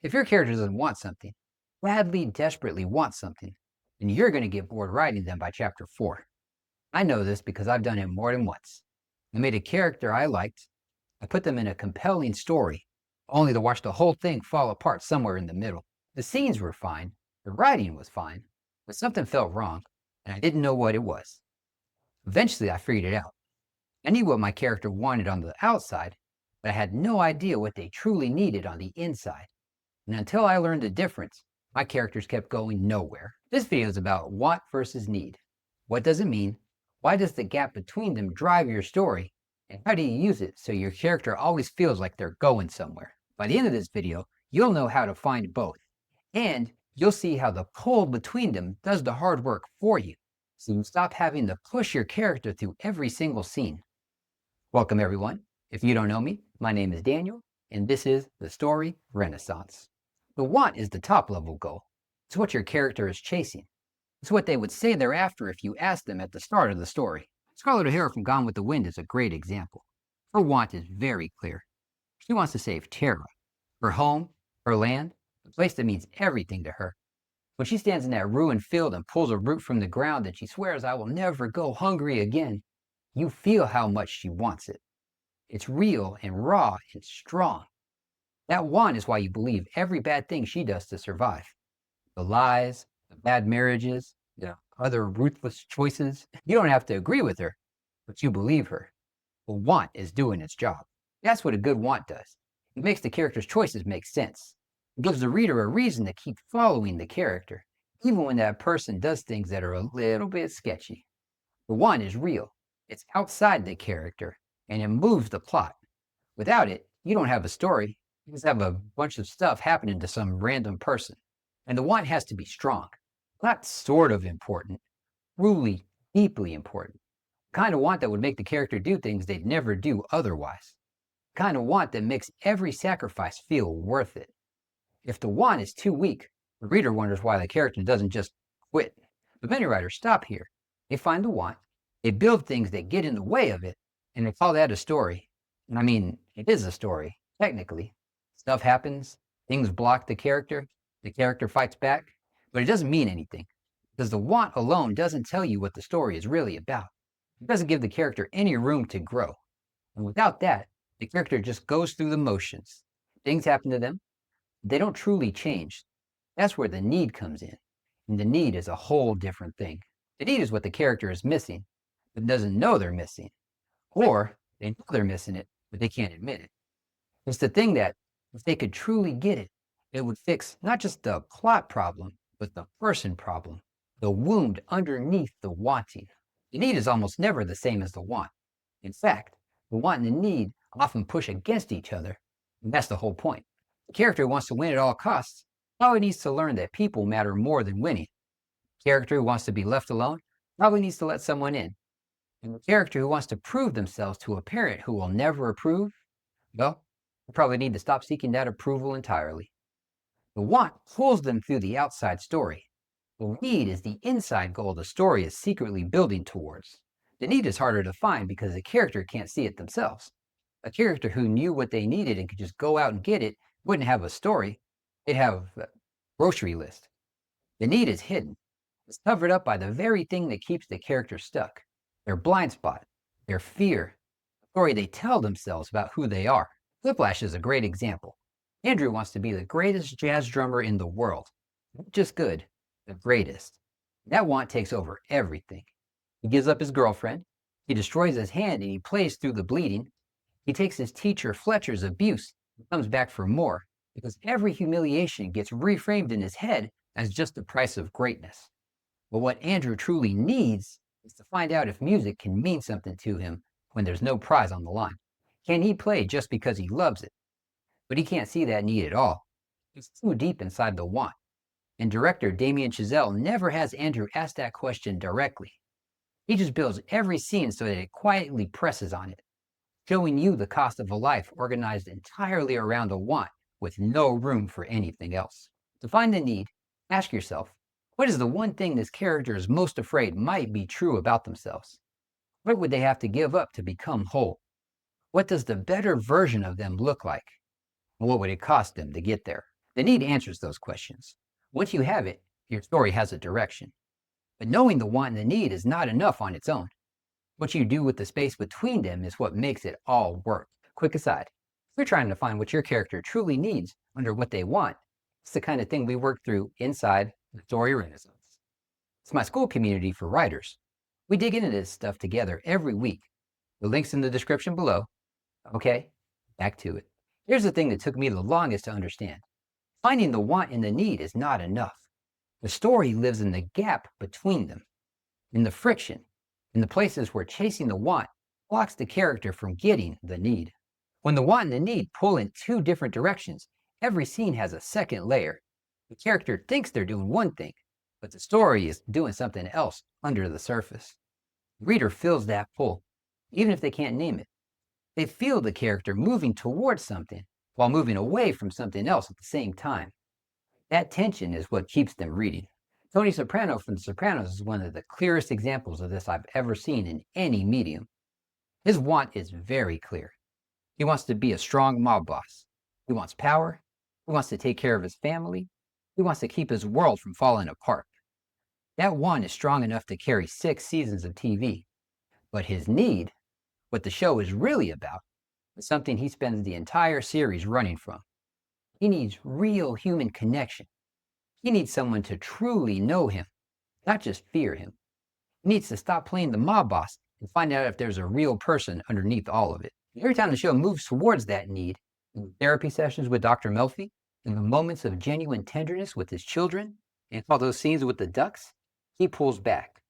If your character doesn't want something, badly, desperately wants something, then you're going to get bored writing them by chapter 4. I know this because I've done it more than once. I made a character I liked, I put them in a compelling story, only to watch the whole thing fall apart somewhere in the middle. The scenes were fine, the writing was fine, but something felt wrong, and I didn't know what it was. Eventually, I figured it out. I knew what my character wanted on the outside, but I had no idea what they truly needed on the inside. And until I learned the difference, my characters kept going nowhere. This video is about want versus need. What does it mean? Why does the gap between them drive your story? And how do you use it so your character always feels like they're going somewhere? By the end of this video, you'll know how to find both. And you'll see how the pull between them does the hard work for you, so you stop having to push your character through every single scene. Welcome everyone. If you don't know me, my name is Daniel, and this is The Story Renaissance. The want is the top level goal. It's what your character is chasing. It's what they would say they're after if you asked them at the start of the story. Scarlett O'Hara from Gone with the Wind is a great example. Her want is very clear. She wants to save Tara, her home, her land, the place that means everything to her. When she stands in that ruined field and pulls a root from the ground and she swears, "I will never go hungry again," you feel how much she wants it. It's real and raw and strong. That want is why you believe every bad thing she does to survive. The lies, the bad marriages, the other ruthless choices. You don't have to agree with her, but you believe her. The want is doing its job. That's what a good want does. It makes the character's choices make sense. It gives the reader a reason to keep following the character, even when that person does things that are a little bit sketchy. The want is real. It's outside the character, and it moves the plot. Without it, you don't have a story. You just have a bunch of stuff happening to some random person. And the want has to be strong. Not sort of important, truly, deeply important. The kind of want that would make the character do things they'd never do otherwise. The kind of want that makes every sacrifice feel worth it. If the want is too weak, the reader wonders why the character doesn't just quit. But many writers stop here. They find the want, they build things that get in the way of it, and they call that a story. And I mean, it is a story, technically. Stuff happens, things block the character fights back, but it doesn't mean anything, because the want alone doesn't tell you what the story is really about. It doesn't give the character any room to grow. And without that, the character just goes through the motions. Things happen to them, they don't truly change. That's where the need comes in. And the need is a whole different thing. The need is what the character is missing, but doesn't know they're missing. Or they know they're missing it, but they can't admit it. It's the thing that, if they could truly get it, it would fix not just the plot problem, but the person problem, the wound underneath the wanting. The need is almost never the same as the want. In fact, the want and the need often push against each other, and that's the whole point. The character who wants to win at all costs probably needs to learn that people matter more than winning. The character who wants to be left alone probably needs to let someone in. And the character who wants to prove themselves to a parent who will never approve, well, they probably need to stop seeking that approval entirely. The want pulls them through the outside story. The need is the inside goal the story is secretly building towards. The need is harder to find because the character can't see it themselves. A character who knew what they needed and could just go out and get it wouldn't have a story. They'd have a grocery list. The need is hidden. It's covered up by the very thing that keeps the character stuck. Their blind spot, their fear, the story they tell themselves about who they are. Whiplash is a great example. Andrew wants to be the greatest jazz drummer in the world. Not just good, the greatest. That want takes over everything. He gives up his girlfriend, he destroys his hand and he plays through the bleeding. He takes his teacher Fletcher's abuse and comes back for more, because every humiliation gets reframed in his head as just the price of greatness. But what Andrew truly needs is to find out if music can mean something to him when there's no prize on the line. Can he play just because he loves it? But he can't see that need at all. It's too deep inside the want. And director Damien Chazelle never has Andrew ask that question directly. He just builds every scene so that it quietly presses on it, showing you the cost of a life organized entirely around a want with no room for anything else. To find the need, ask yourself, what is the one thing this character is most afraid might be true about themselves? What would they have to give up to become whole? What does the better version of them look like? And what would it cost them to get there? The need answers those questions. Once you have it, your story has a direction. But knowing the want and the need is not enough on its own. What you do with the space between them is what makes it all work. Quick aside, if you're trying to find what your character truly needs under what they want, it's the kind of thing we work through inside the Story Renaissance. It's my school community for writers. We dig into this stuff together every week. The link's in the description below. Okay, back to it. Here's the thing that took me the longest to understand. Finding the want and the need is not enough. The story lives in the gap between them, in the friction, in the places where chasing the want blocks the character from getting the need. When the want and the need pull in two different directions, every scene has a second layer. The character thinks they're doing one thing, but the story is doing something else under the surface. The reader feels that pull, even if they can't name it. They feel the character moving towards something while moving away from something else at the same time. That tension is what keeps them reading. Tony Soprano from The Sopranos is one of the clearest examples of this I've ever seen in any medium. His want is very clear. He wants to be a strong mob boss. He wants power. He wants to take care of his family. He wants to keep his world from falling apart. That want is strong enough to carry 6 seasons of TV. But his need, what the show is really about, is something he spends the entire series running from. He needs real human connection. He needs someone to truly know him, not just fear him. He needs to stop playing the mob boss and find out if there's a real person underneath all of it. Every time the show moves towards that need, in therapy sessions with Dr. Melfi, in the moments of genuine tenderness with his children, and all those scenes with the ducks, he pulls back.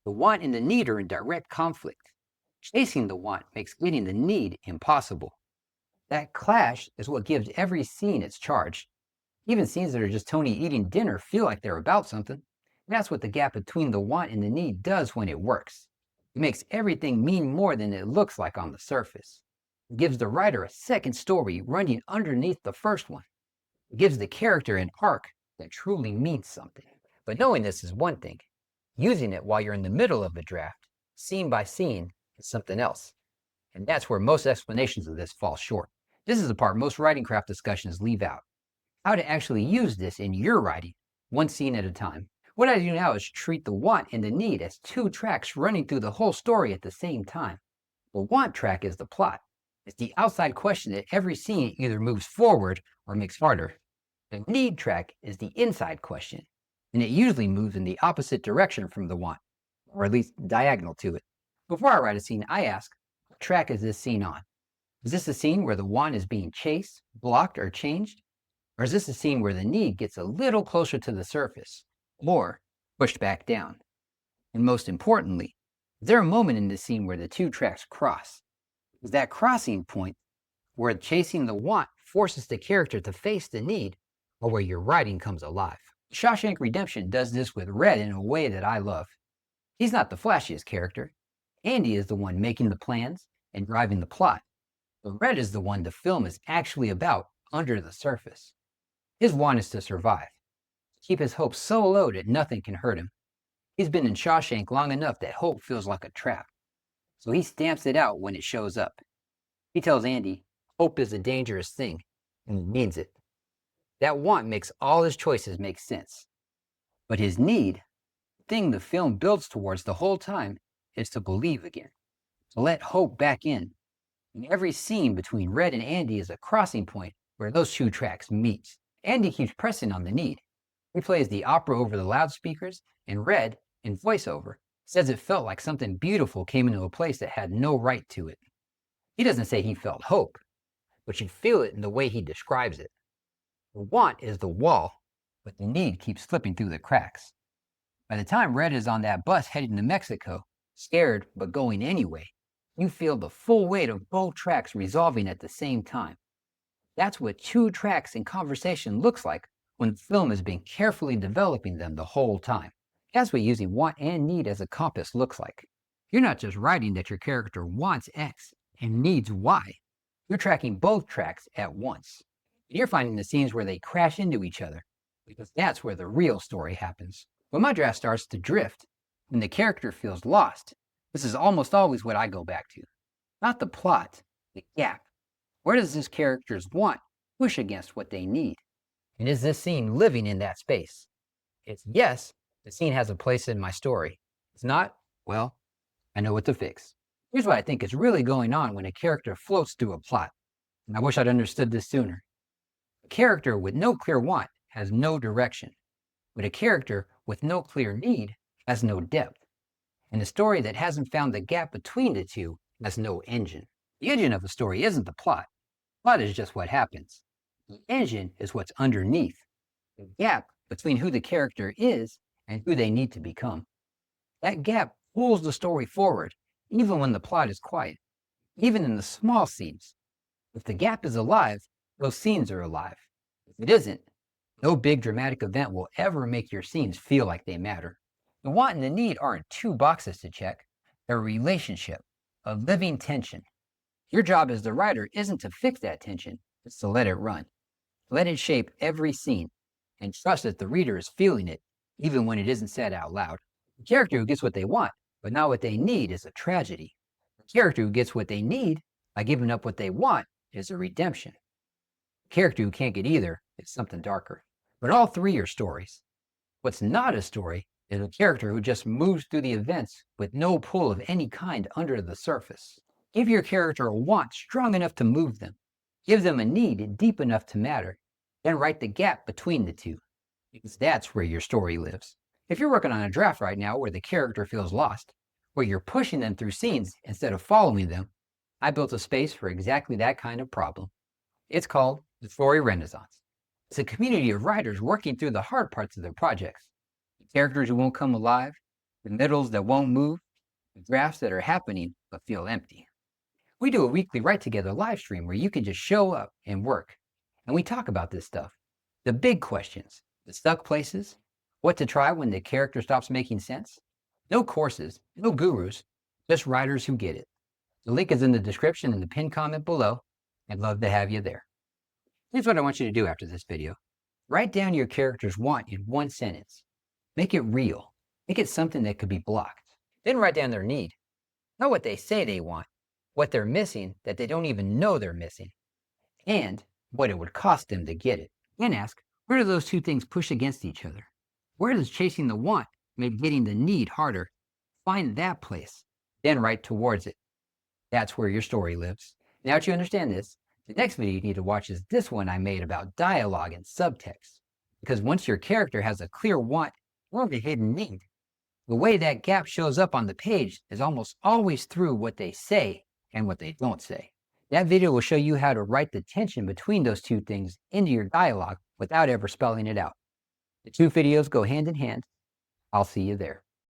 The want and the need are in direct conflict. Chasing the want makes getting the need impossible. That clash is what gives every scene its charge. Even scenes that are just Tony eating dinner feel like they're about something. That's what the gap between the want and the need does when it works. It makes everything mean more than it looks like on the surface. It gives the writer a second story running underneath the first one. It gives the character an arc that truly means something. But knowing this is one thing. Using it while you're in the middle of a draft, scene by scene, is something else. And that's where most explanations of this fall short. This is the part most writing craft discussions leave out. How to actually use this in your writing, one scene at a time. What I do now is treat the want and the need as 2 tracks running through the whole story at the same time. The want track is the plot. It's the outside question that every scene either moves forward or makes harder. The need track is the inside question, and it usually moves in the opposite direction from the want, or at least diagonal to it. Before I write a scene, I ask, what track is this scene on? Is this a scene where the want is being chased, blocked, or changed? Or is this a scene where the need gets a little closer to the surface, or pushed back down? And most importantly, is there a moment in this scene where the 2 tracks cross? Is that crossing point where chasing the want forces the character to face the need, or where your writing comes alive? Shawshank Redemption does this with Red in a way that I love. He's not the flashiest character. Andy is the one making the plans and driving the plot. But Red is the one the film is actually about under the surface. His want is to survive, keep his hopes so low that nothing can hurt him. He's been in Shawshank long enough that hope feels like a trap. So he stamps it out when it shows up. He tells Andy, hope is a dangerous thing, and he means it. That want makes all his choices make sense. But his need, the thing the film builds towards the whole time, is to believe again, to let hope back in. And every scene between Red and Andy is a crossing point where those 2 tracks meet. Andy keeps pressing on the need. He plays the opera over the loudspeakers, and Red, in voiceover, says it felt like something beautiful came into a place that had no right to it. He doesn't say he felt hope, but you feel it in the way he describes it. The want is the wall, but the need keeps slipping through the cracks. By the time Red is on that bus heading to Mexico, scared but going anyway, you feel the full weight of both tracks resolving at the same time. That's what 2 tracks in conversation looks like when the film has been carefully developing them the whole time. That's what using want and need as a compass looks like. You're not just writing that your character wants X and needs Y. You're tracking both tracks at once. You're finding the scenes where they crash into each other, because that's where the real story happens. When my draft starts to drift, when the character feels lost, this is almost always what I go back to. Not the plot, the gap. Where does this character's want push against what they need? And is this scene living in that space? It's yes, the scene has a place in my story. It's not, well, I know what to fix. Here's what I think is really going on when a character floats through a plot. And I wish I'd understood this sooner. A character with no clear want has no direction, but a character with no clear need has no depth. And a story that hasn't found the gap between the two has no engine. The engine of a story isn't the plot. Plot is just what happens. The engine is what's underneath, the gap between who the character is and who they need to become. That gap pulls the story forward, even when the plot is quiet, even in the small scenes. If the gap is alive, those scenes are alive. If it isn't, no big dramatic event will ever make your scenes feel like they matter. The want and the need aren't two boxes to check. They're a relationship, a living tension. Your job as the writer isn't to fix that tension, it's to let it run. Let it shape every scene, and trust that the reader is feeling it, even when it isn't said out loud. The character who gets what they want, but not what they need, is a tragedy. The character who gets what they need by giving up what they want is a redemption. The character who can't get either is something darker. But all three are stories. What's not a story is a character who just moves through the events with no pull of any kind under the surface. Give your character a want strong enough to move them. Give them a need deep enough to matter. Then write the gap between the two, because that's where your story lives. If you're working on a draft right now where the character feels lost, where you're pushing them through scenes instead of following them, I built a space for exactly that kind of problem. It's called the Story Renaissance. It's a community of writers working through the hard parts of their projects. The characters who won't come alive, the middles that won't move, the drafts that are happening but feel empty. We do a weekly Write Together live stream where you can just show up and work. And we talk about this stuff. The big questions, the stuck places, what to try when the character stops making sense. No courses, no gurus, just writers who get it. The link is in the description and the pinned comment below. I'd love to have you there. Here's what I want you to do after this video. Write down your character's want in one sentence. Make it real. Make it something that could be blocked. Then write down their need. Not what they say they want, what they're missing that they don't even know they're missing, and what it would cost them to get it. Then ask, where do those two things push against each other? Where does chasing the want make getting the need harder? Find that place, then write towards it. That's where your story lives. Now that you understand this, the next video you need to watch is this one I made about dialogue and subtext. Because once your character has a clear want or a hidden need, the way that gap shows up on the page is almost always through what they say and what they don't say. That video will show you how to write the tension between those two things into your dialogue without ever spelling it out. The two videos go hand in hand. I'll see you there.